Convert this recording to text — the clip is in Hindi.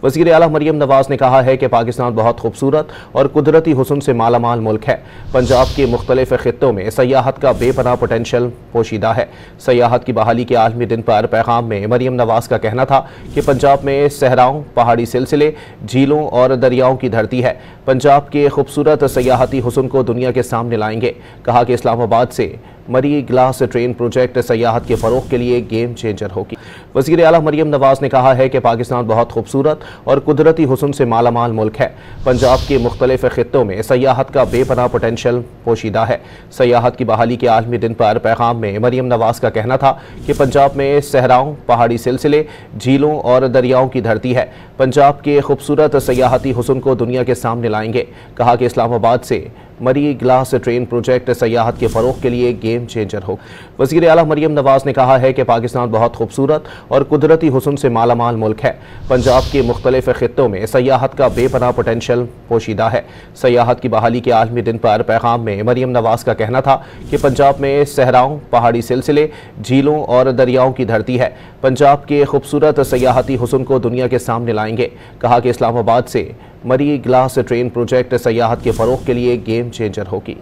वज़ीर आला मरियम नवाज ने कहा है कि पाकिस्तान बहुत खूबसूरत और कुदरती हुस्न से मालामाल मुल्क है। पंजाब के मुख्तलिफ खित्तों में सयाहत का बेपनाह पोटेंशियल पोशीदा है। सयाहत की बहाली के आलमी दिन पर पैगाम में मरियम नवाज का कहना था कि पंजाब में सहराओं, पहाड़ी सिलसिले, झीलों और दरियाओं की धरती है। पंजाब के खूबसूरत सयाहती हुस्न को दुनिया के सामने लाएंगे। कहा कि इस्लामाबाद से मरी ग्लास ट्रेन प्रोजेक्ट सयाहत के फ़रोग के लिए गेम चेंजर होगी। वज़ीर आला मरियम नवाज ने कहा है कि पाकिस्तान बहुत खूबसूरत और कुदरती हुस्न से मालामाल मुल्क है। पंजाब के मुख्तलिफ खित्तों में सयाहत का बेपनाह पोटेंशियल पोशीदा है। सयाहत की बहाली के आलमी दिन पर पैगाम में मरियम नवाज का कहना था कि पंजाब में सहराओं, पहाड़ी सिलसिले, झीलों और दरियाओं की धरती है। पंजाब के खूबसूरत सयाहती हुस्न को दुनिया के सामने लाएंगे। कहा कि इस्लामाबाद से मरी ग्लास ट्रेन प्रोजेक्ट सयाहत के फ़रोग के लिए गेम चेंजर हो। वज़ीर आला मरियम नवाज ने कहा है कि पाकिस्तान बहुत खूबसूरत और कुदरती हुस्न से मालामाल मुल्क है। पंजाब के मुख्तलिफ खित्तों में सयाहत का बेपनाह पोटेंशियल पोशीदा है। सयाहत की बहाली के आलमी दिन पर पैगाम में मरियम नवाज का कहना था कि पंजाब में सहराओं, पहाड़ी सिलसिले, झीलों और दरियाओं की धरती है। पंजाब के खूबसूरत सयाहती हुस्न को दुनिया के सामने लाएंगे। कहा कि इस्लामाबाद से मरी ग्लास ट्रेन प्रोजेक्ट सयाहत के फ़रोग के लिए गेम चेंजर होगी।